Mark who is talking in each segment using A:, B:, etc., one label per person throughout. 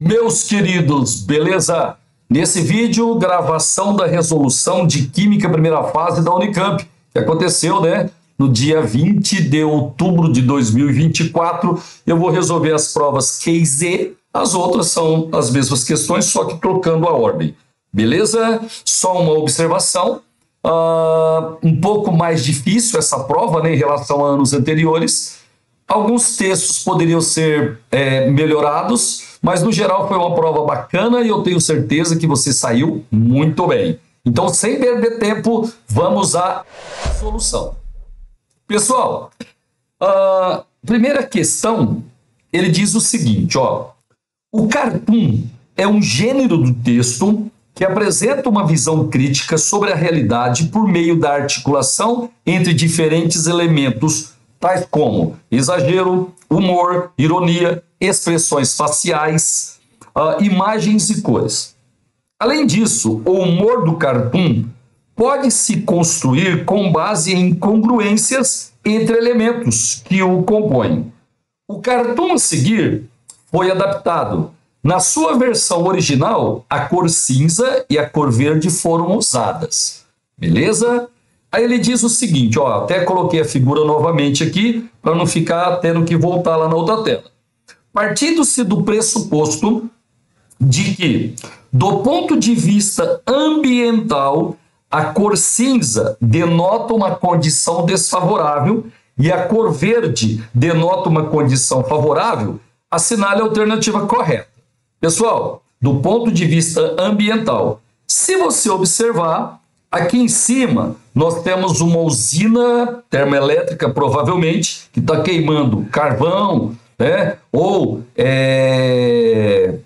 A: Meus queridos, beleza? Nesse vídeo, gravação da resolução de Química primeira fase da Unicamp, que aconteceu, no dia 20 de outubro de 2024. Eu vou resolver as provas Q e Z, as outras são as mesmas questões, só que trocando a ordem. Beleza? Só uma observação, um pouco mais difícil essa prova, em relação a anos anteriores. Alguns textos poderiam ser melhorados, mas no geral foi uma prova bacana e eu tenho certeza que você saiu muito bem. Então, sem perder tempo, vamos à solução. Pessoal, a primeira questão, ele diz o seguinte, o cartoon é um gênero do texto que apresenta uma visão crítica sobre a realidade por meio da articulação entre diferentes elementos, tais como exagero, humor, ironia, expressões faciais, imagens e cores. Além disso, o humor do cartoon pode se construir com base em incongruências entre elementos que o compõem. O cartoon a seguir foi adaptado. Na sua versão original, a cor cinza e a cor verde foram usadas. Beleza? Aí ele diz o seguinte, até coloquei a figura novamente aqui, para não ficar tendo que voltar lá na outra tela. Partindo-se do pressuposto de que, do ponto de vista ambiental, a cor cinza denota uma condição desfavorável e a cor verde denota uma condição favorável, assinale a alternativa correta. Pessoal, do ponto de vista ambiental, se você observar, aqui em cima nós temos uma usina termoelétrica, provavelmente, que está queimando carvão, ou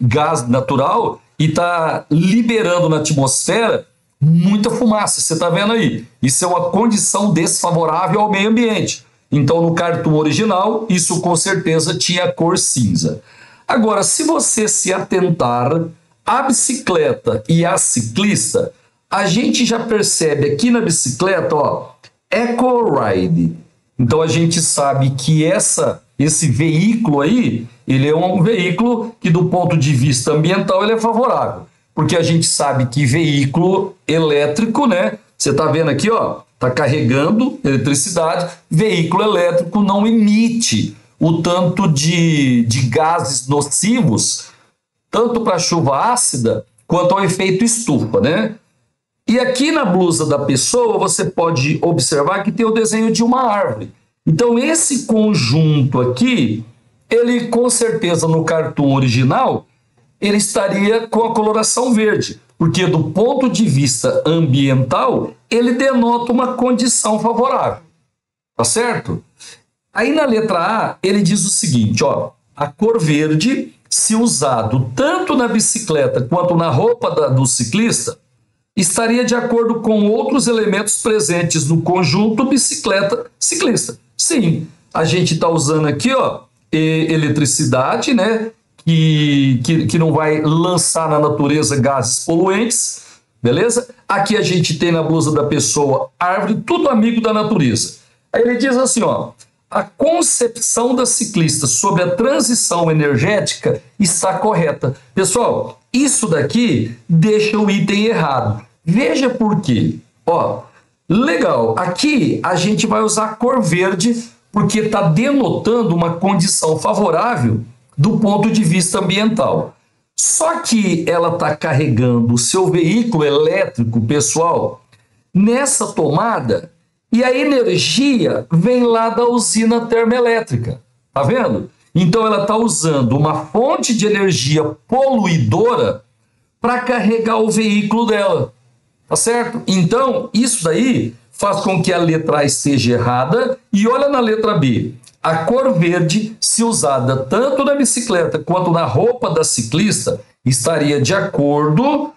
A: gás natural, e está liberando na atmosfera muita fumaça. Você está vendo aí? Isso é uma condição desfavorável ao meio ambiente. Então, no cartoon original, isso com certeza tinha cor cinza. Agora, se você se atentar à bicicleta e à ciclista, a gente já percebe aqui na bicicleta, Eco-Ride. Então, a gente sabe que esse veículo aí, ele é um veículo que, do ponto de vista ambiental, ele é favorável. Porque a gente sabe que veículo elétrico, você está vendo aqui, está carregando eletricidade, veículo elétrico não emite o tanto de gases nocivos, tanto para a chuva ácida, quanto ao efeito estufa, E aqui na blusa da pessoa, você pode observar que tem o desenho de uma árvore. Então, esse conjunto aqui, ele com certeza no cartoon original, ele estaria com a coloração verde, porque do ponto de vista ambiental, ele denota uma condição favorável. Tá certo? Aí na letra A, ele diz o seguinte, a cor verde, se usado tanto na bicicleta quanto na roupa do ciclista, estaria de acordo com outros elementos presentes no conjunto bicicleta-ciclista. Sim, a gente está usando aqui, eletricidade, que não vai lançar na natureza gases poluentes, beleza? Aqui a gente tem na blusa da pessoa árvore, tudo amigo da natureza. Aí ele diz assim, a concepção da ciclista sobre a transição energética está correta. Pessoal, isso daqui deixa o item errado. Veja por quê. Legal, aqui a gente vai usar a cor verde porque está denotando uma condição favorável do ponto de vista ambiental. Só que ela está carregando o seu veículo elétrico, pessoal, nessa tomada, e a energia vem lá da usina termoelétrica. Tá vendo? Então ela está usando uma fonte de energia poluidora para carregar o veículo dela. Tá certo? Então, isso daí faz com que a letra A esteja errada. E olha na letra B. A cor verde, se usada tanto na bicicleta quanto na roupa da ciclista, estaria de acordo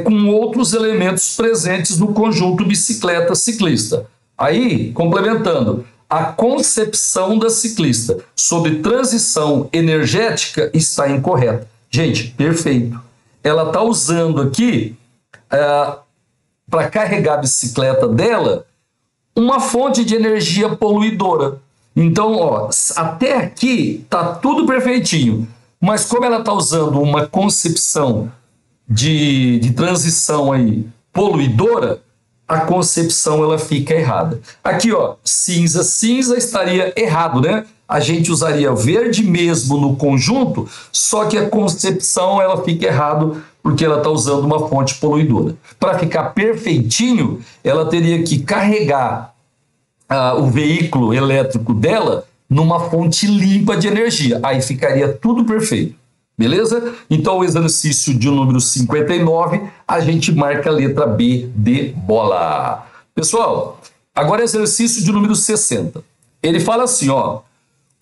A: com outros elementos presentes no conjunto bicicleta-ciclista. Aí, complementando, a concepção da ciclista sobre transição energética está incorreta. Gente, perfeito. Ela está usando aqui, para carregar a bicicleta dela, uma fonte de energia poluidora. Então, até aqui tá tudo perfeitinho. Mas como ela está usando uma concepção de transição aí poluidora, a concepção ela fica errada. Aqui, ó, cinza, cinza estaria errado, né? A gente usaria verde mesmo no conjunto, só que a concepção ela fica errado porque ela está usando uma fonte poluidora. Para ficar perfeitinho, ela teria que carregar o veículo elétrico dela numa fonte limpa de energia. Aí ficaria tudo perfeito. Beleza? Então, o exercício de número 59, a gente marca a letra B de bola. Pessoal, agora exercício de número 60. Ele fala assim, ó,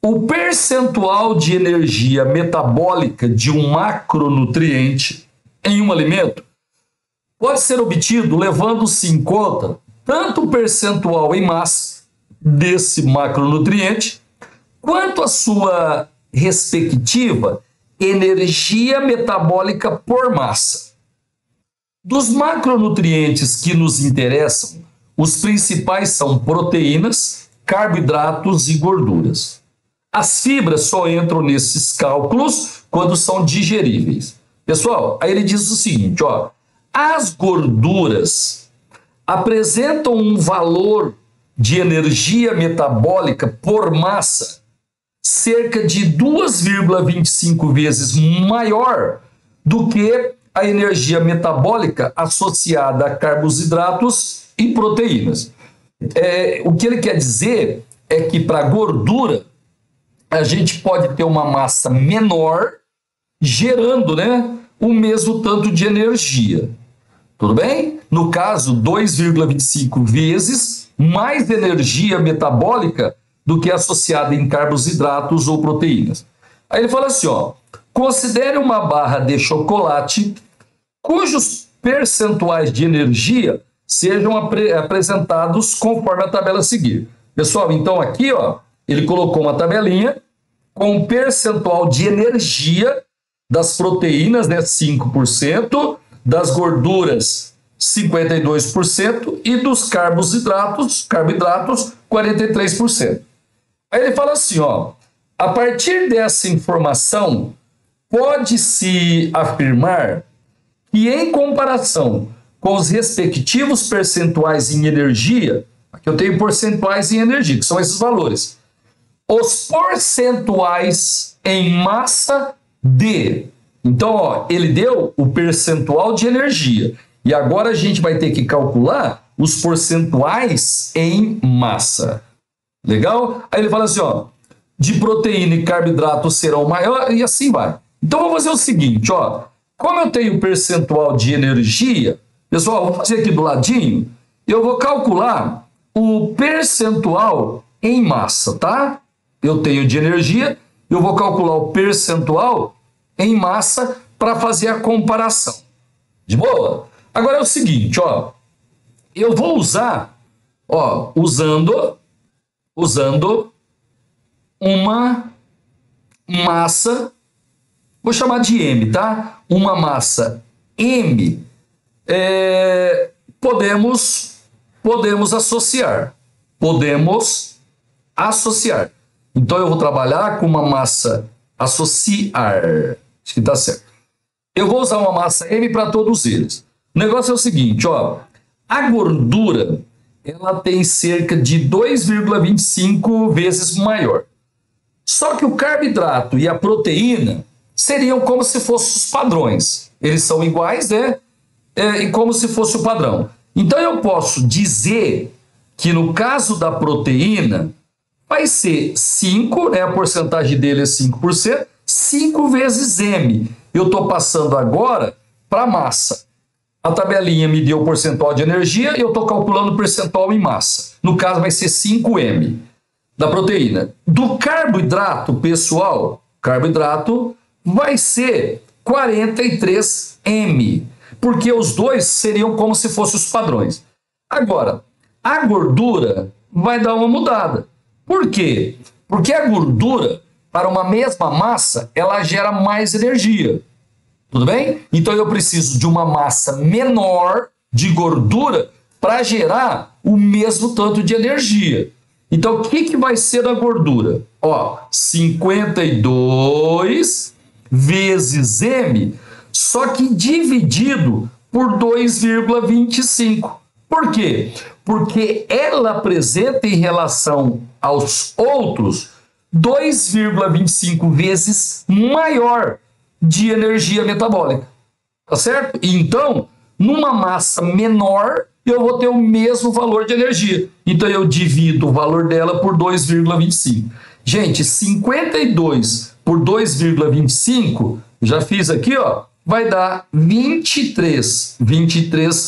A: o percentual de energia metabólica de um macronutriente em um alimento pode ser obtido levando-se em conta tanto o percentual em massa desse macronutriente, quanto a sua respectiva energia metabólica por massa. Dos macronutrientes que nos interessam, os principais são proteínas, carboidratos e gorduras. As fibras só entram nesses cálculos quando são digeríveis. Pessoal, aí ele diz o seguinte, ó, as gorduras apresentam um valor de energia metabólica por massa cerca de 2,25 vezes maior do que a energia metabólica associada a carboidratos e proteínas. O que ele quer dizer é que para gordura a gente pode ter uma massa menor gerando, né, o mesmo tanto de energia. Tudo bem? No caso, 2,25 vezes mais energia metabólica do que associada em carboidratos ou proteínas. Aí ele fala assim, ó, considere uma barra de chocolate cujos percentuais de energia sejam apresentados conforme a tabela a seguir. Pessoal, então aqui, ó, ele colocou uma tabelinha com o percentual de energia das proteínas, né, 5%, das gorduras, 52%, e dos carboidratos, 43%. Aí ele fala assim, ó, a partir dessa informação, pode-se afirmar que, em comparação com os respectivos percentuais em energia, aqui eu tenho percentuais em energia, que são esses valores, os percentuais em massa de... Então, ó, ele deu o percentual de energia, e agora a gente vai ter que calcular os percentuais em massa. Legal? Aí ele fala assim, ó, de proteína e carboidrato serão maiores, e assim vai. Então, vamos fazer o seguinte, ó, como eu tenho percentual de energia, pessoal, vou fazer aqui do ladinho, eu vou calcular o percentual em massa, tá? Eu tenho de energia, eu vou calcular o percentual em massa para fazer a comparação. De boa? Agora é o seguinte, ó, eu vou usar, ó, usando uma massa, vou chamar de M, tá? Uma massa M, podemos associar. Então, eu vou trabalhar com uma massa associar. Acho que tá certo. Eu vou usar uma massa M para todos eles. O negócio é o seguinte, ó. A gordura, ela tem cerca de 2,25 vezes maior. Só que o carboidrato e a proteína seriam como se fossem os padrões. Eles são iguais, né? E como se fosse o padrão. Então, eu posso dizer que no caso da proteína, vai ser 5, né? A porcentagem dele é 5%, 5 vezes M. Eu estou passando agora para a massa. A tabelinha me deu o percentual de energia e eu estou calculando o percentual em massa. No caso, vai ser 5M da proteína. Do carboidrato, pessoal, carboidrato vai ser 43M, porque os dois seriam como se fossem os padrões. Agora, a gordura vai dar uma mudada. Por quê? Porque a gordura, para uma mesma massa, ela gera mais energia. Tudo bem? Então eu preciso de uma massa menor de gordura para gerar o mesmo tanto de energia. Então o que vai ser a gordura? Ó, 52 vezes M, só que dividido por 2,25. Por quê? Porque ela apresenta em relação aos outros 2,25 vezes maior de energia metabólica. Tá certo? Então, numa massa menor, eu vou ter o mesmo valor de energia. Então, eu divido o valor dela por 2,25. Gente, 52 por 2,25, já fiz aqui, ó, vai dar 23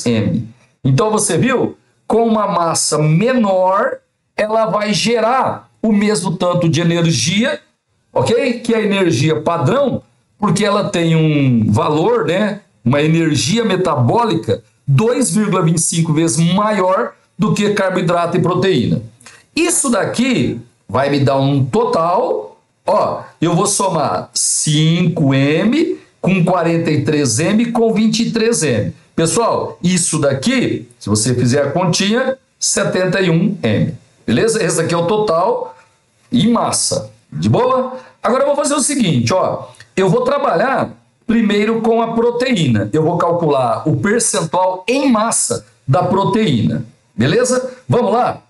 A: M. Então, você viu? Com uma massa menor, ela vai gerar o mesmo tanto de energia, ok? Que é a energia padrão, porque ela tem um valor, né? Uma energia metabólica 2,25 vezes maior do que carboidrato e proteína. Isso daqui vai me dar um total, ó, eu vou somar 5M com 43M com 23M. Pessoal, isso daqui, se você fizer a continha, 71M. Beleza? Esse aqui é o total em massa. De boa? Agora eu vou fazer o seguinte, ó, eu vou trabalhar primeiro com a proteína. Eu vou calcular o percentual em massa da proteína. Beleza? Vamos lá?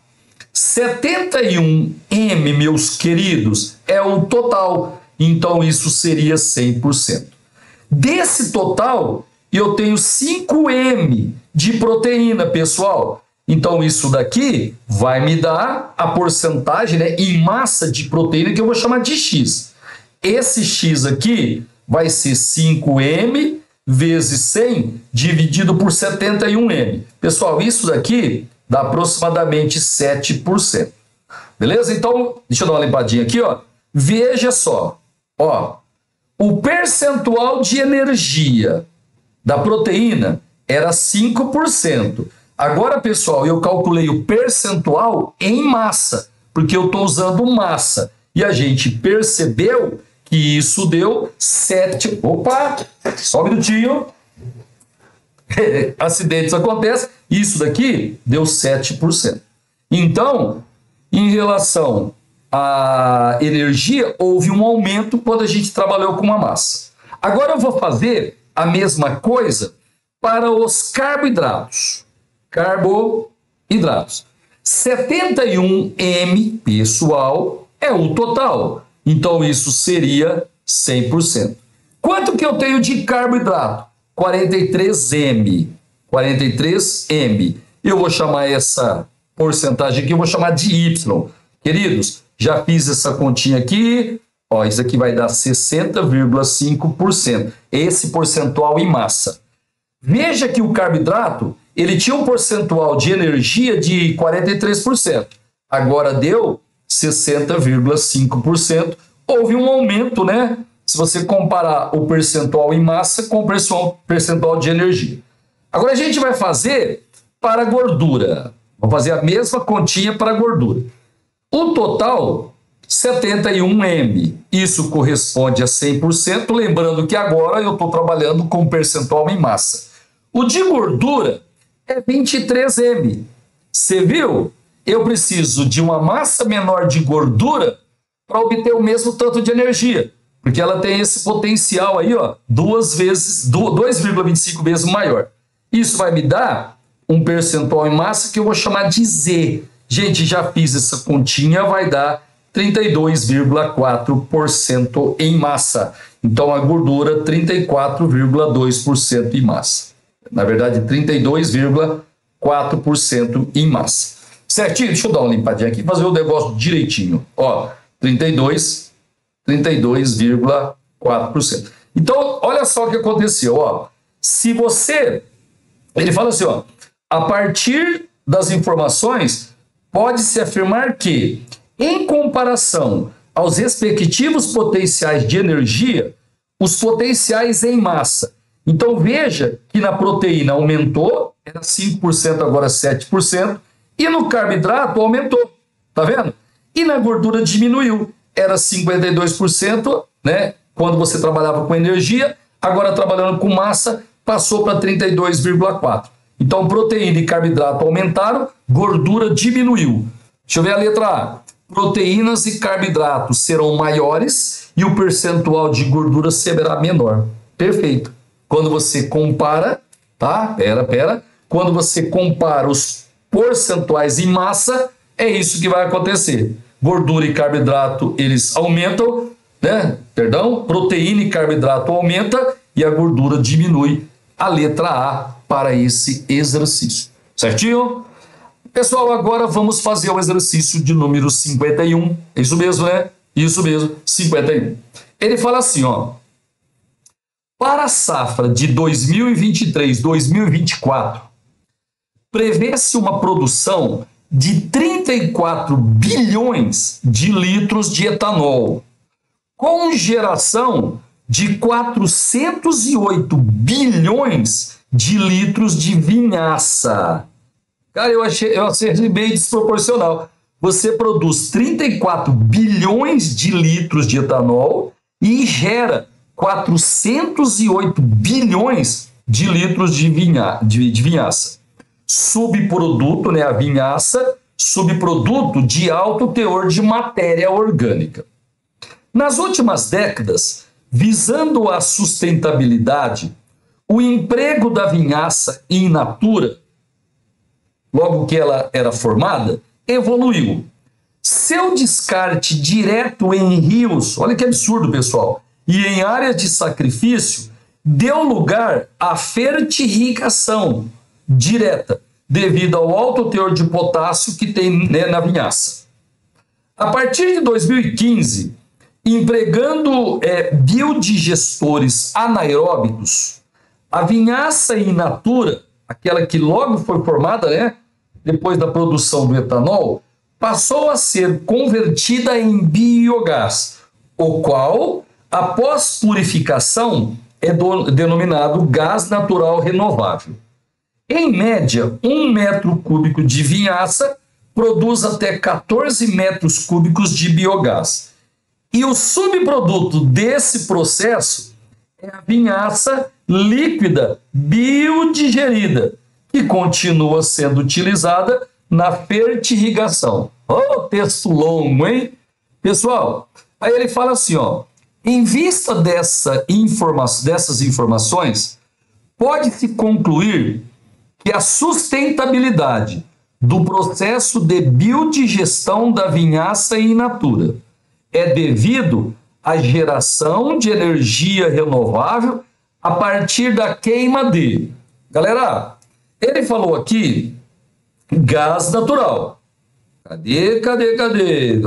A: 71M, meus queridos, é o total. Então, isso seria 100%. Desse total, eu tenho 5M de proteína, pessoal. Então, isso daqui vai me dar a porcentagem, né, em massa de proteína que eu vou chamar de X. Esse X aqui vai ser 5M vezes 100 dividido por 71M. Pessoal, isso daqui dá aproximadamente 7%. Beleza? Então, deixa eu dar uma limpadinha aqui, ó. Veja só, ó, o percentual de energia da proteína era 5%. Agora, pessoal, eu calculei o percentual em massa, porque eu estou usando massa. E a gente percebeu que isso deu 7... Opa! Só um minutinho. Acidentes acontecem. Isso daqui deu 7%. Então, em relação à energia, houve um aumento quando a gente trabalhou com uma massa. Agora eu vou fazer a mesma coisa para os carboidratos. 71M, pessoal, é o total. Então, isso seria 100%. Quanto que eu tenho de carboidrato? 43M. 43M. Eu vou chamar essa porcentagem aqui, eu vou chamar de Y. Queridos, já fiz essa continha aqui. Ó, isso aqui vai dar 60,5%. Esse percentual em massa. Veja que o carboidrato, ele tinha um percentual de energia de 43%. Agora deu 60,5%. Houve um aumento, né? Se você comparar o percentual em massa com o percentual de energia. Agora a gente vai fazer para a gordura. Vamos fazer a mesma continha para a gordura. O total, 71M. Isso corresponde a 100%. Lembrando que agora eu estou trabalhando com percentual em massa. O de gordura é 23M. Você viu? Eu preciso de uma massa menor de gordura para obter o mesmo tanto de energia. Porque ela tem esse potencial aí, ó, 2,25 vezes maior. Isso vai me dar um percentual em massa que eu vou chamar de Z. Gente, já fiz essa continha, vai dar 32,4% em massa. Então, a gordura, 34,2% em massa. Na verdade, 32,4% em massa. Certinho? Deixa eu dar uma limpadinha aqui, fazer o negócio direitinho. Ó, 32,4%. Então, olha só o que aconteceu. Ó. Se você... Ele fala assim, ó, a partir das informações, pode-se afirmar que, em comparação aos respectivos potenciais de energia, os potenciais em massa. Então, veja que na proteína aumentou, era 5%, agora 7%, e no carboidrato aumentou, tá vendo? E na gordura diminuiu, era 52%, né, quando você trabalhava com energia, agora trabalhando com massa, passou para 32,4%. Então, proteína e carboidrato aumentaram, gordura diminuiu. Deixa eu ver a letra A. proteínas e carboidratos serão maiores e o percentual de gordura será menor. Perfeito. Quando você compara, tá? Quando você compara os percentuais em massa, é isso que vai acontecer. Gordura e carboidrato, eles aumentam, né? Perdão, proteína e carboidrato aumenta e a gordura diminui. A letra A para esse exercício. Certinho? Pessoal, agora vamos fazer o exercício de número 51. É isso mesmo, né? Isso mesmo, 51. Ele fala assim, ó. Para a safra de 2023-2024, prevê-se uma produção de 34 bilhões de litros de etanol, com geração de 408 bilhões de litros de vinhaça. Cara, eu achei meio desproporcional. Você produz 34 bilhões de litros de etanol e gera 408 bilhões de litros de vinhaça. Subproduto, né, a vinhaça, subproduto de alto teor de matéria orgânica. Nas últimas décadas, visando a sustentabilidade, o emprego da vinhaça in natura, logo que ela era formada, evoluiu. Seu descarte direto em rios, olha que absurdo, pessoal, e em áreas de sacrifício, deu lugar à fertirrigação direta, devido ao alto teor de potássio que tem, né, na vinhaça. A partir de 2015, empregando biodigestores anaeróbicos, a vinhaça in natura, aquela que logo foi formada, né, depois da produção do etanol, passou a ser convertida em biogás, o qual, após purificação, é denominado gás natural renovável. Em média, 1 metro cúbico de vinhaça produz até 14 metros cúbicos de biogás. E o subproduto desse processo é a vinhaça líquida biodigerida, que continua sendo utilizada na fertirrigação. Oh, texto longo, hein? Pessoal, aí ele fala assim, ó, em vista dessas informações, pode-se concluir que a sustentabilidade do processo de biodigestão da vinhaça in natura é devido à geração de energia renovável a partir da queima de... Galera, ele falou aqui gás natural. Cadê?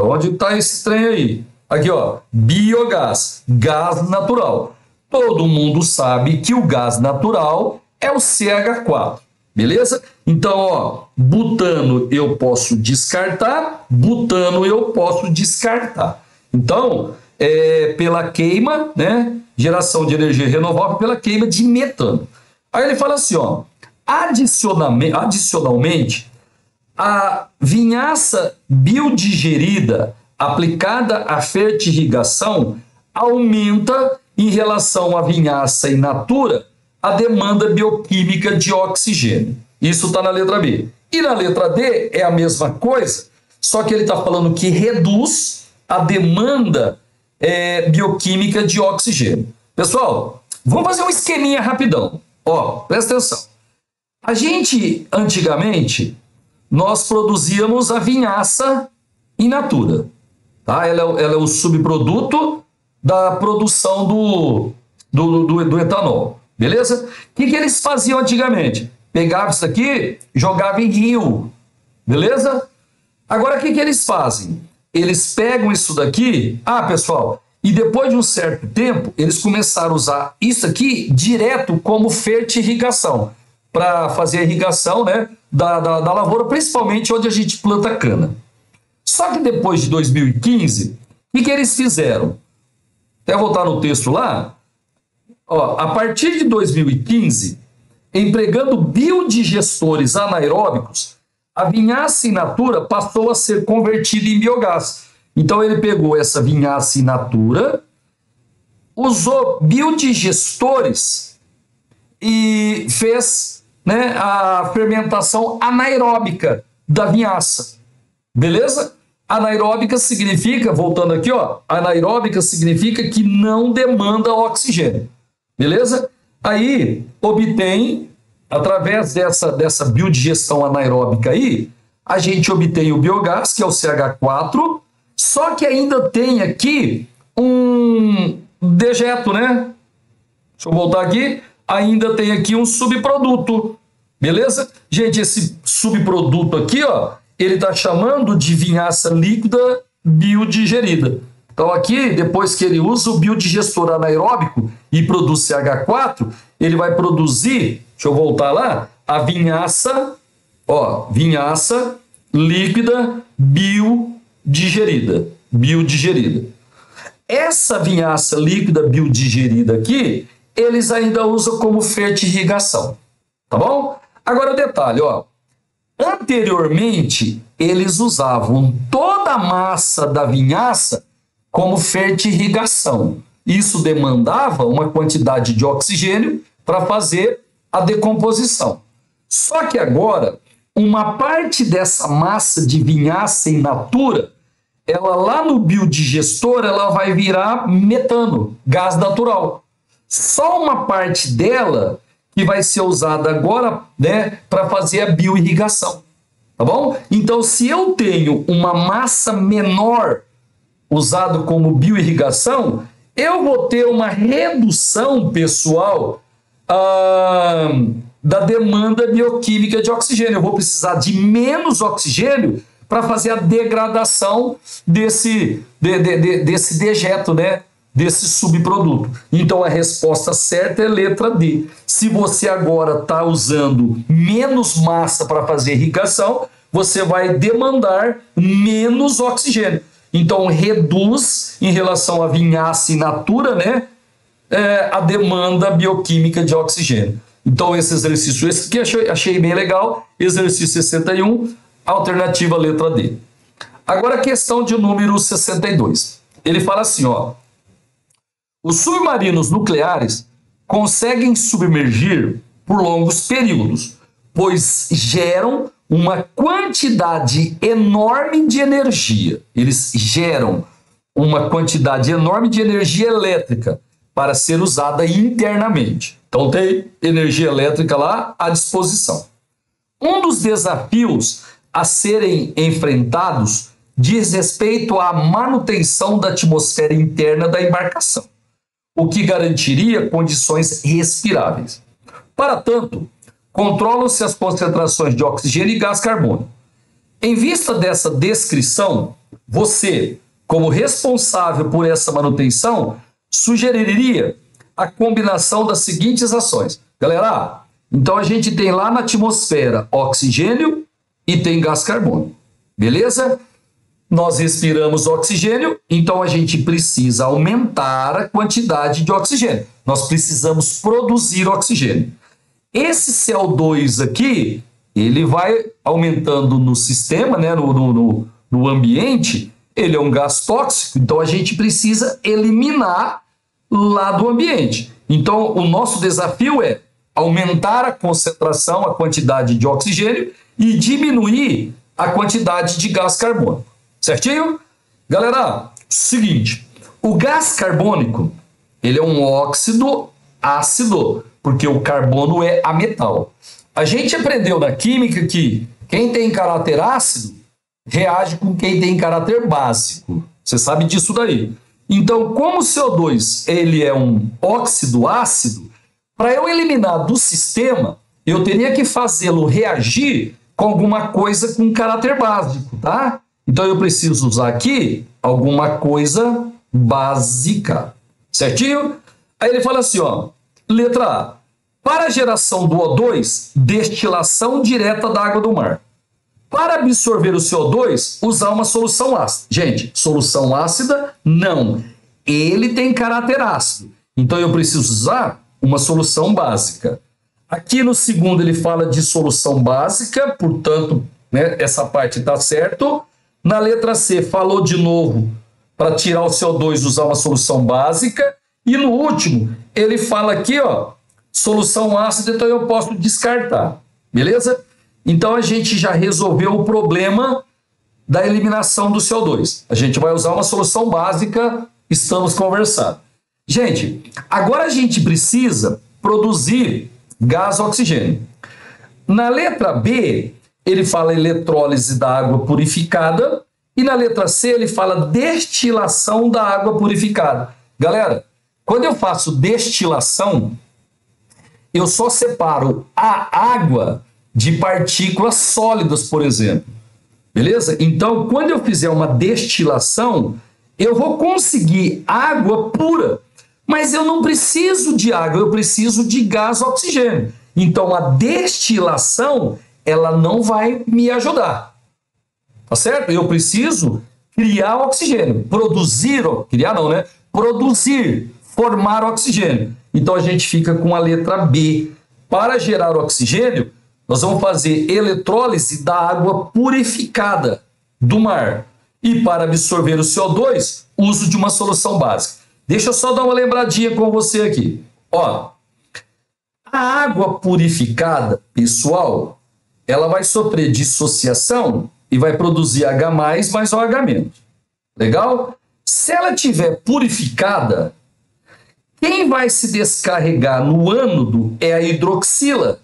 A: Onde está esse trem aí? Aqui, ó, biogás, gás natural. Todo mundo sabe que o gás natural é o CH4, beleza? Então, ó, butano eu posso descartar, butano eu posso descartar. Então, pela queima, né, geração de energia renovável pela queima de metano. Aí ele fala assim, ó, adicionalmente, a vinhaça biodigerida aplicada à fertirrigação aumenta em relação à vinhaça in natura a demanda bioquímica de oxigênio. Isso está na letra B. E na letra D é a mesma coisa, só que ele está falando que reduz a demanda bioquímica de oxigênio. Pessoal, vamos fazer um esqueminha rapidão. Ó, presta atenção. A gente, antigamente, nós produzíamos a vinhaça in natura. Tá? Ela é o subproduto da produção do etanol. Beleza? O que eles faziam antigamente? Pegavam isso aqui, jogavam em rio. Beleza? Agora, o que eles fazem? Eles pegam isso daqui, pessoal, e depois de um certo tempo, eles começaram a usar isso aqui direto como fertirrigação, para fazer a irrigação, né, da lavoura, principalmente onde a gente planta cana. Só que depois de 2015, o que eles fizeram? Até voltar no texto lá, ó, a partir de 2015, empregando biodigestores anaeróbicos, a vinhaça in natura passou a ser convertida em biogás. Então ele pegou essa vinhaça in natura, usou biodigestores e fez, né, a fermentação anaeróbica da vinhaça. Beleza? Anaeróbica significa, voltando aqui, ó, anaeróbica significa que não demanda oxigênio, beleza? Aí, obtém, através dessa biodigestão anaeróbica aí, a gente obtém o biogás, que é o CH4, só que ainda tem aqui um dejeto, né? Deixa eu voltar aqui. Ainda tem aqui um subproduto, beleza? Gente, esse subproduto aqui, ó, ele está chamando de vinhaça líquida biodigerida. Então aqui, depois que ele usa o biodigestor anaeróbico e produz CH4, ele vai produzir, deixa eu voltar lá, a vinhaça, ó, vinhaça líquida biodigerida. Essa vinhaça líquida biodigerida aqui, eles ainda usam como fertirrigação, tá bom? Agora o detalhe, ó. Anteriormente, eles usavam toda a massa da vinhaça como fertirrigação. Isso demandava uma quantidade de oxigênio para fazer a decomposição. Só que agora, uma parte dessa massa de vinhaça in natura, ela lá no biodigestor, ela vai virar metano, gás natural. Só uma parte dela que vai ser usada agora, né, para fazer a bioirrigação, tá bom? Então, se eu tenho uma massa menor usado como bioirrigação, eu vou ter uma redução, pessoal, da demanda bioquímica de oxigênio. Eu vou precisar de menos oxigênio para fazer a degradação desse dejeto, né? Desse subproduto. Então a resposta certa é letra D. Se você agora está usando menos massa para fazer irrigação, você vai demandar menos oxigênio. Então reduz em relação à vinhaça in natura, né? A demanda bioquímica de oxigênio. Então esse exercício, esse que achei bem legal, exercício 61, alternativa letra D. Agora a questão de número 62. Ele fala assim, ó. Os submarinos nucleares conseguem submergir por longos períodos, pois geram uma quantidade enorme de energia. Eles geram uma quantidade enorme de energia elétrica para ser usada internamente. Então tem energia elétrica lá à disposição. Um dos desafios a serem enfrentados diz respeito à manutenção da atmosfera interna da embarcação, o que garantiria condições respiráveis. Para tanto, controlam-se as concentrações de oxigênio e gás carbônico. Em vista dessa descrição, você, como responsável por essa manutenção, sugeriria a combinação das seguintes ações. Galera, então a gente tem lá na atmosfera oxigênio e tem gás carbônico, beleza? Nós respiramos oxigênio, então a gente precisa aumentar a quantidade de oxigênio. Nós precisamos produzir oxigênio. Esse CO2 aqui, ele vai aumentando no sistema, né, no ambiente, ele é um gás tóxico, então a gente precisa eliminar lá do ambiente. Então o nosso desafio é aumentar a concentração, a quantidade de oxigênio e diminuir a quantidade de gás carbônico. Certinho? Galera, seguinte, o gás carbônico, ele é um óxido ácido, porque o carbono é ametal. A gente aprendeu na química que quem tem caráter ácido reage com quem tem caráter básico. Você sabe disso daí. Então, como o CO2 ele é um óxido ácido, para eu eliminar do sistema, eu teria que fazê-lo reagir com alguma coisa com caráter básico, tá? Então eu preciso usar aqui alguma coisa básica, certinho? Aí ele fala assim, ó, letra A. Para a geração do O2, destilação direta da água do mar. Para absorver o CO2, usar uma solução ácida. Gente, solução ácida, não. Ele tem caráter ácido. Então eu preciso usar uma solução básica. Aqui no segundo ele fala de solução básica, portanto, né, essa parte está certo. Na letra C, falou de novo, para tirar o CO2, usar uma solução básica. E no último, ele fala aqui, ó, solução ácida, então eu posso descartar. Beleza? Então a gente já resolveu o problema da eliminação do CO2. A gente vai usar uma solução básica, estamos conversando. Gente, agora a gente precisa produzir gás oxigênio. Na letra B, ele fala eletrólise da água purificada e na letra C ele fala destilação da água purificada. Galera, quando eu faço destilação, eu só separo a água de partículas sólidas, por exemplo. Beleza? Então, quando eu fizer uma destilação, eu vou conseguir água pura. Mas eu não preciso de água, eu preciso de gás oxigênio. Então, a destilação, ela não vai me ajudar. Tá certo? Eu preciso criar oxigênio. Criar não, né? Produzir, formar oxigênio. Então, a gente fica com a letra B. Para gerar oxigênio, nós vamos fazer eletrólise da água purificada do mar. E para absorver o CO2, uso de uma solução básica. Deixa eu só dar uma lembradinha com você aqui. Ó, a água purificada, pessoal, ela vai sofrer dissociação e vai produzir H+, mais OH-. Legal? Se ela tiver purificada, quem vai se descarregar no ânodo é a hidroxila.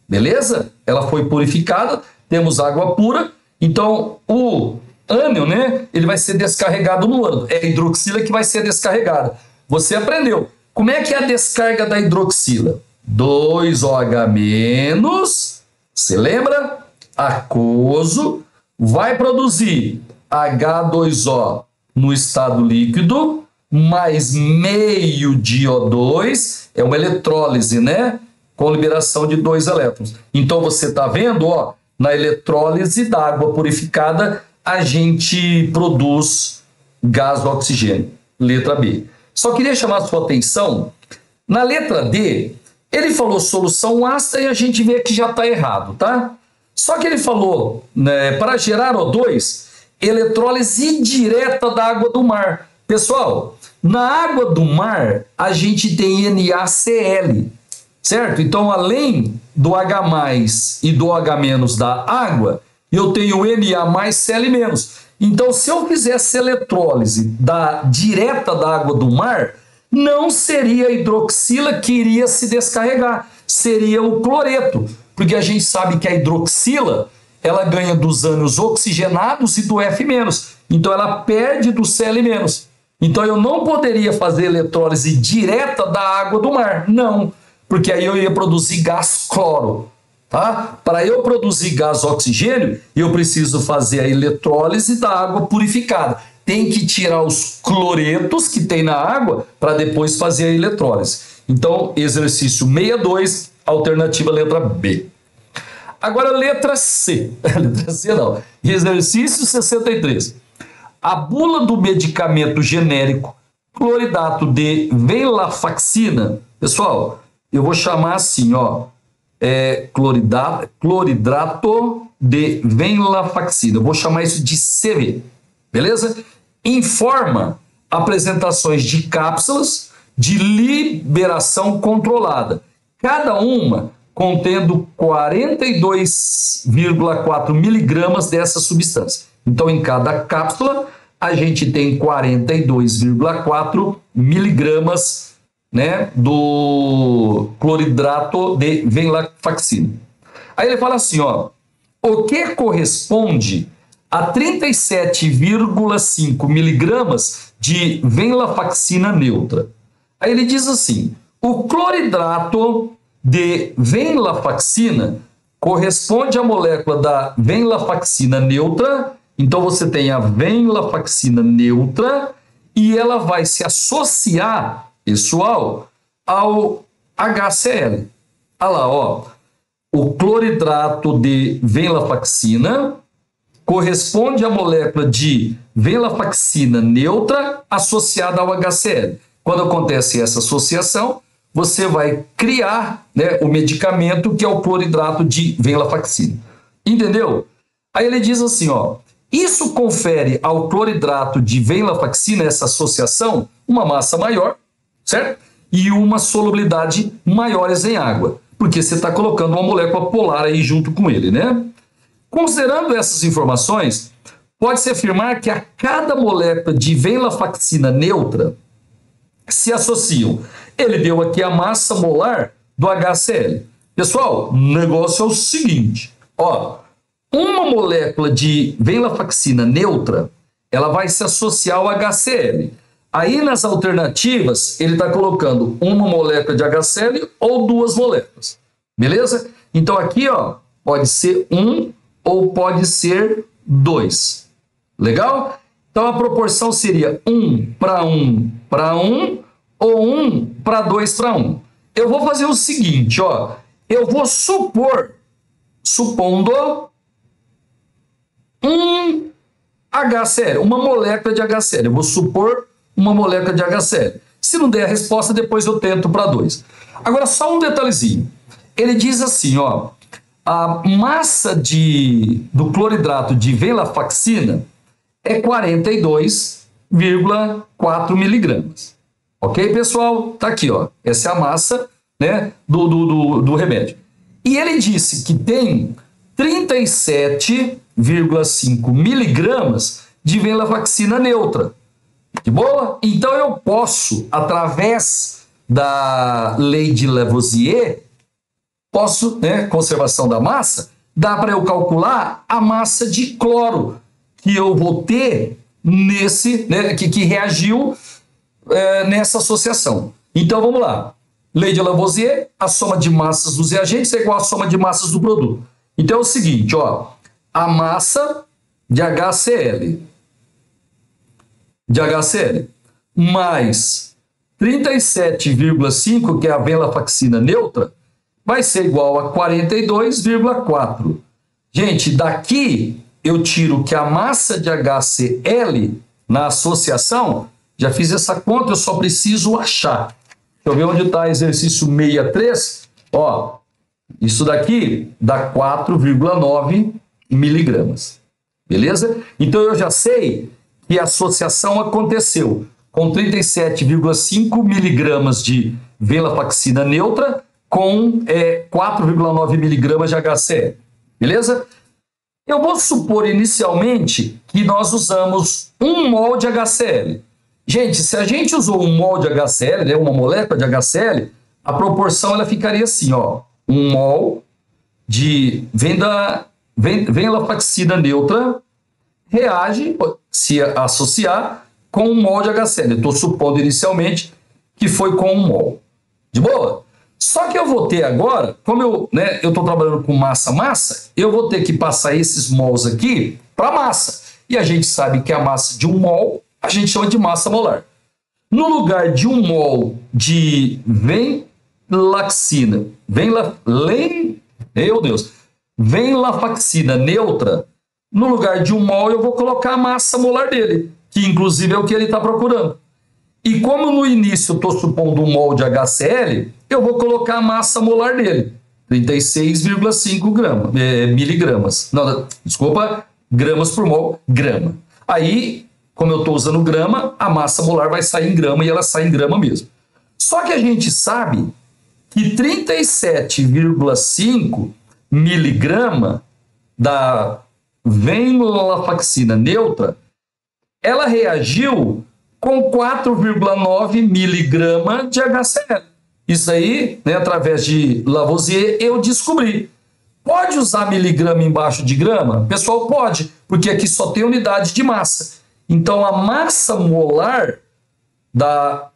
A: Beleza? Ela foi purificada, temos água pura, então o ânion, né, ele vai ser descarregado no ânodo. É a hidroxila que vai ser descarregada. Você aprendeu. Como é que é a descarga da hidroxila? 2OH-, você lembra? Aquoso, vai produzir H2O no estado líquido, mais meio de O2, é uma eletrólise, né? Com liberação de 2 elétrons. Então, você está vendo, ó, na eletrólise da água purificada, a gente produz gás oxigênio. Letra B. Só queria chamar a sua atenção, na letra D, ele falou solução ácida e a gente vê que já está errado, tá? Só que ele falou, né, para gerar O2, eletrólise direta da água do mar. Pessoal, na água do mar, a gente tem NaCl. Certo? Então, além do H+ e do OH- da água, eu tenho Na+Cl-. Então, se eu fizesse eletrólise direta da água do mar, não seria a hidroxila que iria se descarregar, seria o cloreto, porque a gente sabe que a hidroxila, ela ganha dos ânions oxigenados e do F-, então ela perde do Cl-. Então, eu não poderia fazer eletrólise direta da água do mar, não. Porque aí eu ia produzir gás cloro, tá? Para eu produzir gás oxigênio, eu preciso fazer a eletrólise da água purificada. Tem que tirar os cloretos que tem na água para depois fazer a eletrólise. Então, exercício 62, alternativa letra B. Agora, letra C. Letra C não. Exercício 63. A bula do medicamento genérico cloridato de venlafaxina, pessoal, eu vou chamar assim, ó, cloridrato de venlafaxina. Eu vou chamar isso de CV, beleza? Informa apresentações de cápsulas de liberação controlada, cada uma contendo 42,4 miligramas dessa substância. Então, em cada cápsula, a gente tem 42,4 miligramas, né, do cloridrato de venlafaxina. Aí ele fala assim, ó, o que corresponde a 37,5 miligramas de venlafaxina neutra. Aí ele diz assim, o cloridrato de venlafaxina corresponde à molécula da venlafaxina neutra. Então você tem a venlafaxina neutra e ela vai se associar, pessoal, ao HCl. Olha lá, ó. O cloridrato de venlafaxina corresponde à molécula de venlafaxina neutra associada ao HCl. Quando acontece essa associação, você vai criar, né, o medicamento que é o cloridrato de venlafaxina. Entendeu? Aí ele diz assim, ó, isso confere ao cloridrato de venlafaxina, essa associação, uma massa maior, certo? E uma solubilidade maiores em água, porque você está colocando uma molécula polar aí junto com ele, né? Considerando essas informações, pode-se afirmar que a cada molécula de venlafaxina neutra se associam. Ele deu aqui a massa molar do HCl. Pessoal, o negócio é o seguinte, ó, uma molécula de venlafaxina neutra, ela vai se associar ao HCl. Aí nas alternativas, ele está colocando uma molécula de HCl ou duas moléculas, beleza? Então aqui, ó, pode ser um ou pode ser 2. Legal? Então a proporção seria 1 para 1 para 1 ou 1 para 2 para 1. Eu vou fazer o seguinte, ó. Eu vou supondo um HCl, uma molécula de HCl. Eu vou supor uma molécula de HCl. Se não der a resposta, depois eu tento para 2. Agora, só um detalhezinho. Ele diz assim, ó. A massa do cloridrato de venlafaxina é 42,4 miligramas. Ok, pessoal? Tá aqui, ó. Essa é a massa, né, do remédio. E ele disse que tem 37,5 miligramas de venlafaxina neutra. De boa? Então eu posso, através da lei de Lavoisier, né, conservação da massa, dá para eu calcular a massa de cloro que eu vou ter nesse, né, que reagiu nessa associação. Então vamos lá. Lei de Lavoisier, a soma de massas dos reagentes é igual à soma de massas do produto. Então é o seguinte, ó, a massa de HCl mais 37,5, que é a venlafaxina neutra, vai ser igual a 42,4. Gente, daqui eu tiro que a massa de HCl na associação, já fiz essa conta, eu só preciso achar. Deixa eu ver onde está exercício 63. Ó, isso daqui dá 4,9 miligramas. Beleza? Então eu já sei que a associação aconteceu com 37,5 miligramas de venlafaxina neutra com 4,9 miligramas de HCl. Beleza? Eu vou supor inicialmente que nós usamos 1 mol de HCl. Gente, se a gente usou 1 mol de HCl, né, uma molécula de HCl, a proporção ela ficaria assim, ó, 1 mol de venlafaxina neutra reage, se associar, com 1 mol de HCl. Eu estou supondo inicialmente que foi com 1 mol. De boa? Só que eu vou ter agora, como eu estou trabalhando com massa-massa, eu vou ter que passar esses mols aqui para massa. E a gente sabe que a massa de 1 mol a gente chama de massa molar. No lugar de 1 mol de venlafaxina neutra, no lugar de 1 mol eu vou colocar a massa molar dele, que inclusive é o que ele está procurando. E como no início eu estou supondo 1 mol de HCl, eu vou colocar a massa molar dele, 36,5 miligramas. Não, desculpa, gramas por mol, grama. Aí, como eu estou usando grama, a massa molar vai sair em grama e ela sai em grama mesmo. Só que a gente sabe que 37,5 miligrama da venlafaxina neutra, ela reagiu com 4,9 miligrama de HCl. Isso aí, né, através de Lavoisier, eu descobri. Pode usar miligrama embaixo de grama? Pessoal, pode, porque aqui só tem unidade de massa. Então, a massa molar da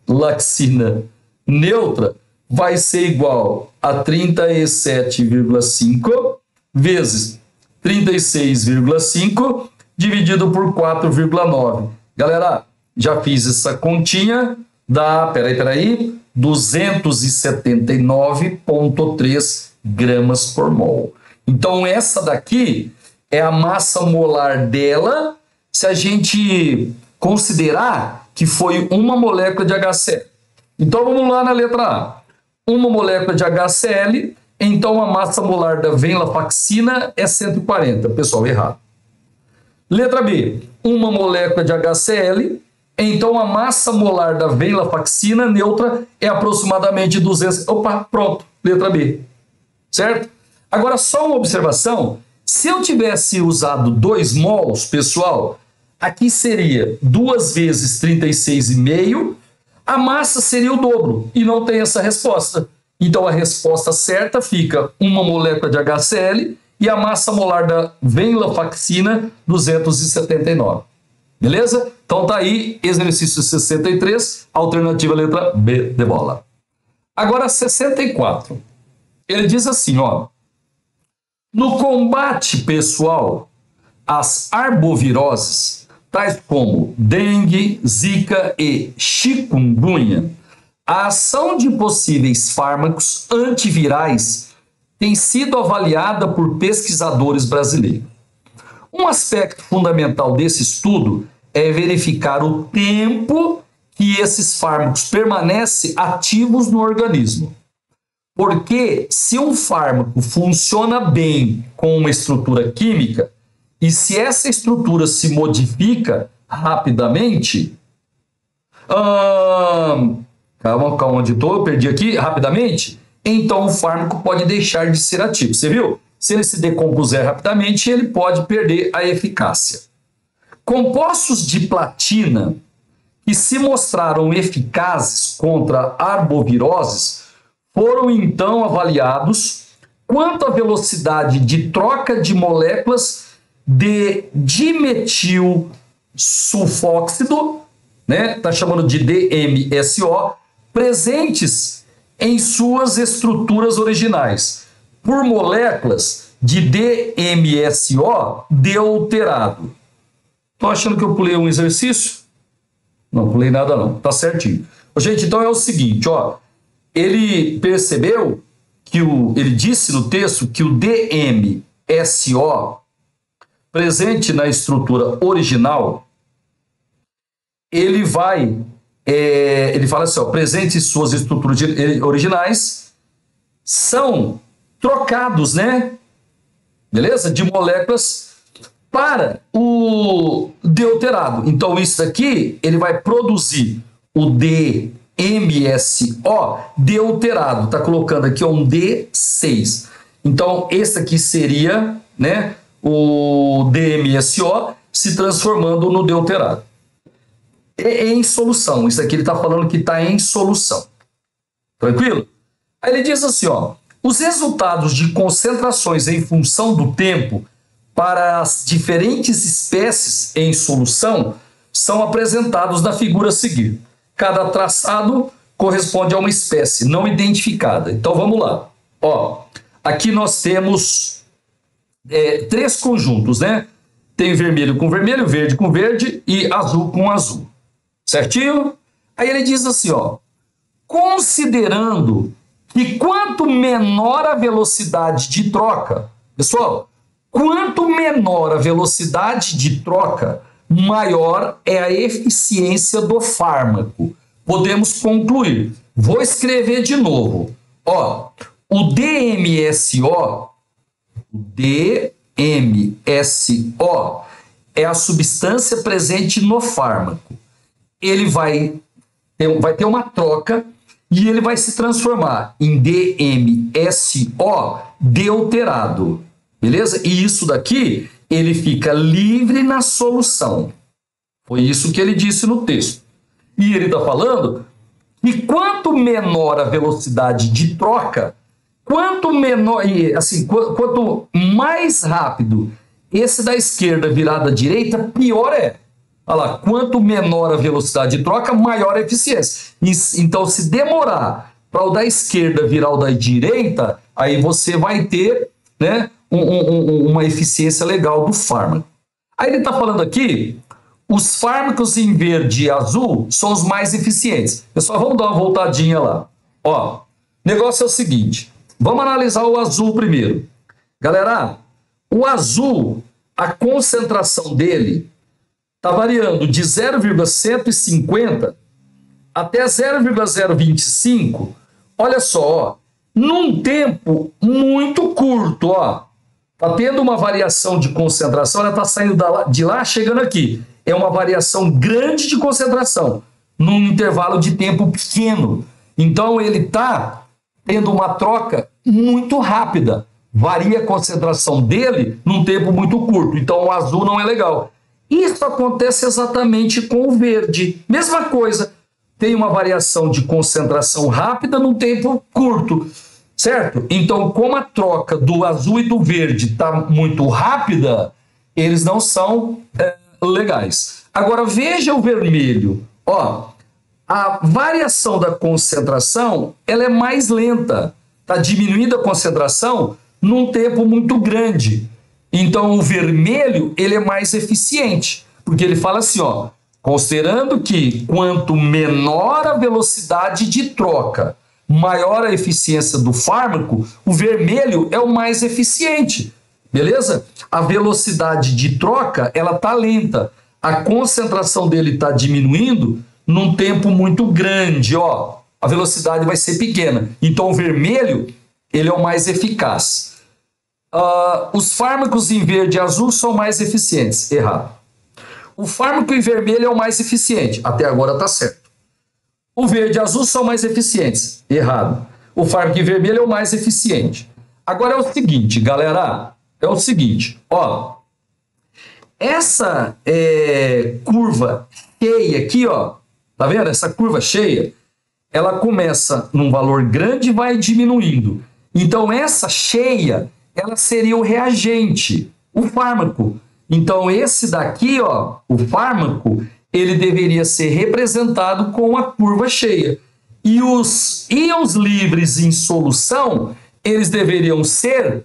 A: venlafaxina neutra vai ser igual a 37,5 vezes 36,5 dividido por 4,9. Galera, já fiz essa continha, dá, peraí, 279,3 gramas por mol. Então, essa daqui é a massa molar dela, se a gente considerar que foi uma molécula de HCl. Então, vamos lá na letra A. Uma molécula de HCl, então a massa molar da venlafaxina é 140. Pessoal, errado. Letra B. Uma molécula de HCl, então a massa molar da venlafaxina neutra é aproximadamente 200. Opa, pronto. Letra B. Certo? Agora, só uma observação. Se eu tivesse usado 2 mols, pessoal, aqui seria 2 vezes 36,5, a massa seria o dobro, e não tem essa resposta. Então a resposta certa fica uma molécula de HCl e a massa molar da venlafaxina 279. Beleza? Então tá aí, exercício 63, alternativa letra B de bola. Agora 64. Ele diz assim, ó: no combate pessoal às arboviroses, tais como dengue, zika e chikungunya, a ação de possíveis fármacos antivirais tem sido avaliada por pesquisadores brasileiros. Um aspecto fundamental desse estudo é verificar o tempo que esses fármacos permanecem ativos no organismo. Porque se um fármaco funciona bem com uma estrutura química e se essa estrutura se modifica rapidamente, calma, onde estou? Eu perdi aqui, rapidamente. Então o fármaco pode deixar de ser ativo. Você viu? Se ele se decompuser rapidamente, ele pode perder a eficácia. Compostos de platina que se mostraram eficazes contra arboviroses foram então avaliados quanto à velocidade de troca de moléculas de dimetil sulfóxido, né? Tá chamando de DMSO, presentes em suas estruturas originais, por moléculas de DMSO deuterado. Tô achando que eu pulei um exercício? Não pulei nada não, tá certinho. Gente, então é o seguinte, ó, ele percebeu que ele disse no texto que o DMSO, presente na estrutura original, ele fala assim, ó, presente em suas estruturas originais, são trocados, né? Beleza? De moléculas para o deuterado. Então, isso aqui, ele vai produzir o DMSO deuterado. Tá colocando aqui ó, um D6. Então, esse aqui seria, né, o DMSO se transformando no deuterado. Em solução. Isso aqui ele está falando que está em solução. Tranquilo? Aí ele diz assim, ó, os resultados de concentrações em função do tempo para as diferentes espécies em solução são apresentados na figura a seguir. Cada traçado corresponde a uma espécie não identificada. Então vamos lá. Ó, aqui nós temos 3 conjuntos, né? Tem vermelho com vermelho, verde com verde e azul com azul. Certinho? Aí ele diz assim, ó, considerando que quanto menor a velocidade de troca, pessoal, quanto menor a velocidade de troca, maior é a eficiência do fármaco. Podemos concluir. Vou escrever de novo. Ó, o DMSO é a substância presente no fármaco. Ele vai ter uma troca e ele vai se transformar em DMSO deuterado. Beleza? E isso daqui, ele fica livre na solução. Foi isso que ele disse no texto. E ele está falando que quanto menor a velocidade de troca, quanto menor, assim, quanto mais rápido esse da esquerda virar da direita, pior é. Olha lá, quanto menor a velocidade de troca, maior a eficiência. Então, se demorar para o da esquerda virar o da direita, aí você vai ter, né, uma eficiência legal do fármaco. Aí ele está falando aqui, os fármacos em verde e azul são os mais eficientes. Pessoal, vamos dar uma voltadinha lá. Ó, o negócio é o seguinte, vamos analisar o azul primeiro. Galera, o azul, a concentração dele está variando de 0,150 até 0,025. Olha só, ó, num tempo muito curto, ó, tá tendo uma variação de concentração, ela está saindo de lá, chegando aqui. É uma variação grande de concentração, num intervalo de tempo pequeno. Então, ele está tendo uma troca muito rápida. varia a concentração dele num tempo muito curto. Então o azul não é legal. Isso acontece exatamente com o verde. Mesma coisa, tem uma variação de concentração rápida num tempo curto, certo? Então, como a troca do azul e do verde está muito rápida, eles não são legais. Agora, veja o vermelho. Ó, a variação da concentração ela é mais lenta. Está diminuindo a concentração num tempo muito grande. Então, o vermelho ele é mais eficiente, porque ele fala assim, ó, considerando que quanto menor a velocidade de troca, maior a eficiência do fármaco, o vermelho é o mais eficiente, beleza? A velocidade de troca ela está lenta, a concentração dele está diminuindo num tempo muito grande, ó, a velocidade vai ser pequena. Então, o vermelho ele é o mais eficaz. Os fármacos em verde e azul são mais eficientes. Errado. O fármaco em vermelho é o mais eficiente. Até agora está certo. O verde e azul são mais eficientes. Errado. O fármaco em vermelho é o mais eficiente. Agora é o seguinte, galera. É o seguinte, ó. Essa curva cheia aqui, ó. Tá vendo? Essa curva cheia, ela começa num valor grande e vai diminuindo. Então, essa cheia ela seria o reagente, o fármaco. Então, esse daqui, ó, o fármaco, ele deveria ser representado com a curva cheia. E os íons livres em solução, eles deveriam ser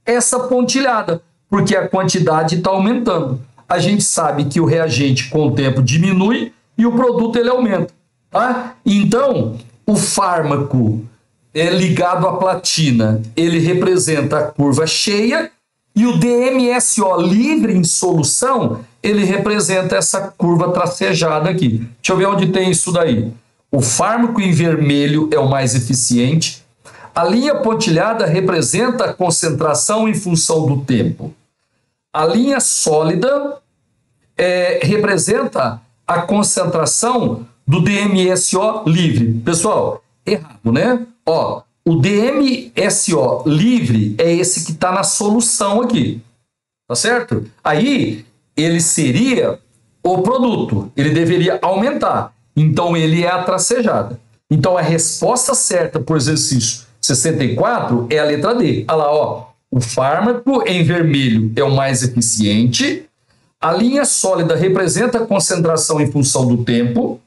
A: essa pontilhada, porque a quantidade está aumentando. A gente sabe que o reagente com o tempo diminui e o produto ele aumenta, tá? Então, o fármaco ligado à platina, ele representa a curva cheia e o DMSO livre em solução, ele representa essa curva tracejada aqui. Deixa eu ver onde tem isso daí. O fármaco em vermelho é o mais eficiente. A linha pontilhada representa a concentração em função do tempo. A linha sólida representa a concentração do DMSO livre. Pessoal, errado, né? Ó, o DMSO livre é esse que está na solução aqui, tá certo? Aí, ele seria o produto, ele deveria aumentar. Então, ele é a tracejada. Então, a resposta certa para o exercício 64 é a letra D. Olha lá, ó. O fármaco em vermelho é o mais eficiente. A linha sólida representa a concentração em função do tempo,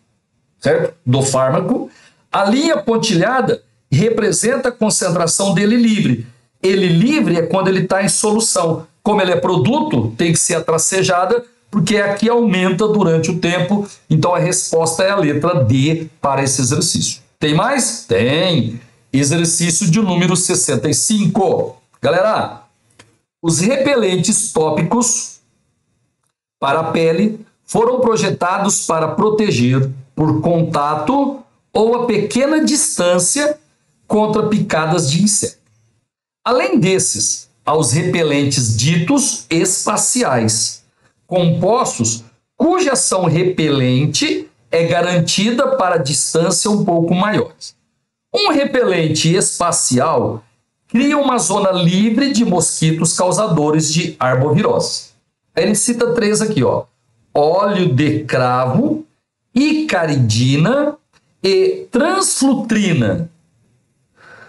A: certo? Do fármaco. A linha pontilhada representa a concentração dele livre. Ele livre é quando ele está em solução. Como ele é produto, tem que ser a tracejada, porque aqui aumenta durante o tempo. Então, a resposta é a letra D para esse exercício. Tem mais? Tem. Exercício de número 65. Galera, os repelentes tópicos para a pele foram projetados para proteger por contato ou a pequena distância contra picadas de inseto. Além desses, há os repelentes ditos espaciais, compostos cuja ação repelente é garantida para distância um pouco maiores. Um repelente espacial cria uma zona livre de mosquitos causadores de arbovirose. Aí ele cita 3 aqui, ó. Óleo de cravo, icaridina e transflutrina.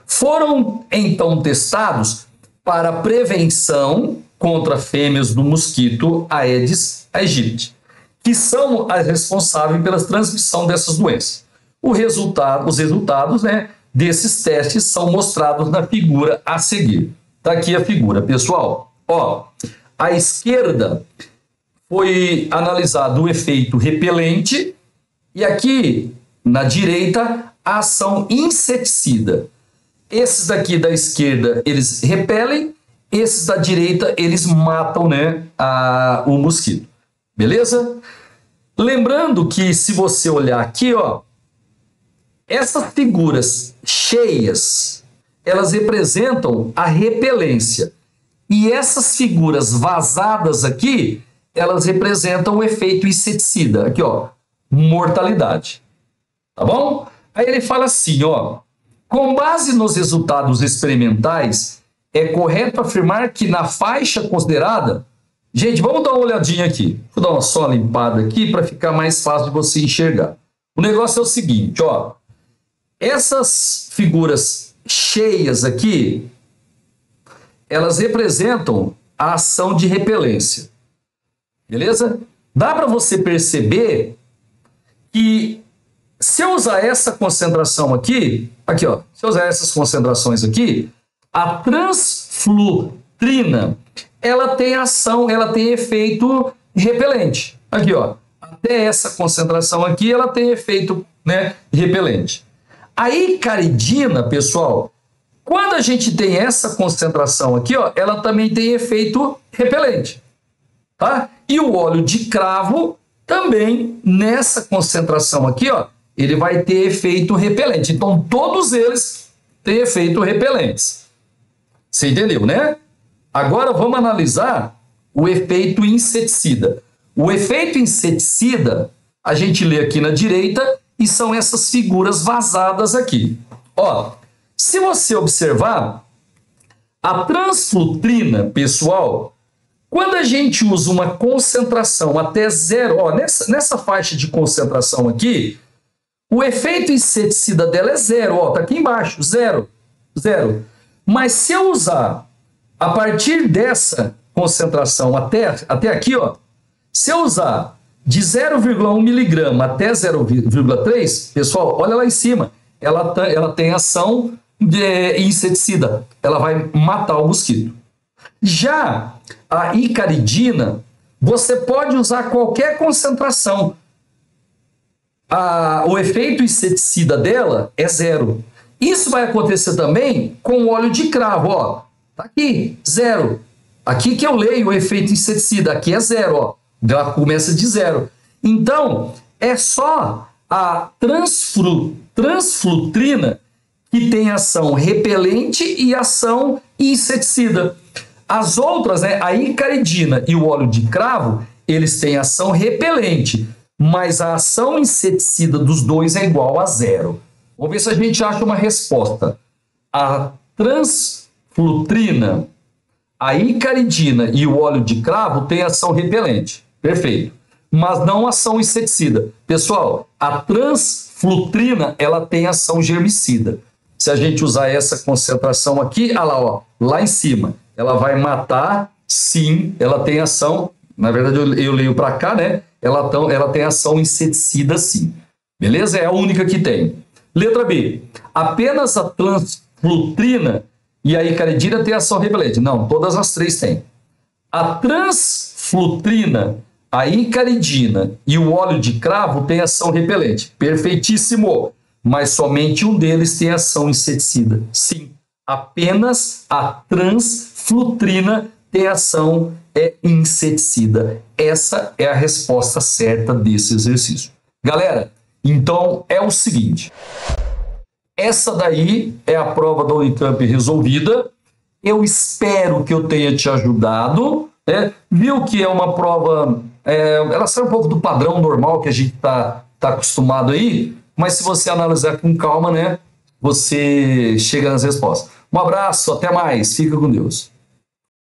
A: Foram então testados para prevenção contra fêmeas do mosquito Aedes aegypti, que são as responsáveis pela transmissão dessas doenças. Os resultados, né, desses testes são mostrados na figura a seguir. Está aqui a figura, pessoal. Ó, à esquerda foi analisado o efeito repelente e aqui na direita a ação inseticida. Esses daqui da esquerda eles repelem, esses da direita eles matam, né, o mosquito. Beleza? Lembrando que se você olhar aqui, ó, essas figuras cheias, elas representam a repelência. E essas figuras vazadas aqui, elas representam o efeito inseticida. Aqui, ó, mortalidade. Tá bom? Aí ele fala assim, ó, Com base nos resultados experimentais, é correto afirmar que na faixa considerada... Gente, vamos dar uma olhadinha aqui. Vou dar uma só limpada aqui para ficar mais fácil de você enxergar. O negócio é o seguinte, ó. Essas figuras cheias aqui, elas representam a ação de repelência. Beleza? Dá para você perceber que se eu usar essa concentração aqui, ó, se eu usar essas concentrações aqui, a transflutrina, ela tem ação, ela tem efeito repelente. Aqui, ó, até essa concentração aqui, ela tem efeito, né, repelente. A icaridina, pessoal, quando a gente tem essa concentração aqui, ó, ela também tem efeito repelente, tá? E o óleo de cravo também, nessa concentração aqui, ó, ele vai ter efeito repelente. Então, todos eles têm efeito repelentes. Você entendeu, né? Agora, vamos analisar o efeito inseticida. O efeito inseticida, a gente lê aqui na direita, e são essas figuras vazadas aqui. Ó, se você observar, a transflutrina, pessoal, quando a gente usa uma concentração até zero, ó, nessa faixa de concentração aqui, o efeito inseticida dela é zero, ó, tá aqui embaixo, zero. Mas se eu usar a partir dessa concentração até aqui, ó, se eu usar de 0,1 miligrama até 0,3, pessoal, olha lá em cima, ela tem ação de inseticida, ela vai matar o mosquito. Já a icaridina, você pode usar qualquer concentração. O efeito inseticida dela é zero. Isso vai acontecer também com o óleo de cravo, ó. Tá aqui, zero. Aqui que eu leio o efeito inseticida, aqui é zero, ó. Ela começa de zero. Então, é só a transflutrina que tem ação repelente e ação inseticida. As outras, né, a icaridina e o óleo de cravo, eles têm ação repelente, mas a ação inseticida dos dois é igual a zero. Vamos ver se a gente acha uma resposta. A transflutrina, a icaridina e o óleo de cravo têm ação repelente. Perfeito. Mas não ação inseticida. Pessoal, a transflutrina, ela tem ação germicida. Se a gente usar essa concentração aqui, olha lá, ó, lá em cima, ela vai matar, sim, ela tem ação, na verdade eu leio para cá, né? Ela tem ação inseticida, sim. Beleza? É a única que tem. Letra B. Apenas a transflutrina e a icaridina tem ação repelente. Não, todas as três têm. A transflutrina, a icaridina e o óleo de cravo têm ação repelente. Perfeitíssimo. Mas somente um deles tem ação inseticida. Sim, apenas a transflutrina tem ação inseticida. Essa é a resposta certa desse exercício. Galera, então é o seguinte. Essa daí é a prova da Unicamp resolvida. Eu espero que eu tenha te ajudado. Viu que é uma prova... ela sai um pouco do padrão normal que a gente tá acostumado aí, mas se você analisar com calma, né, você chega nas respostas. Um abraço, até mais, fica com Deus.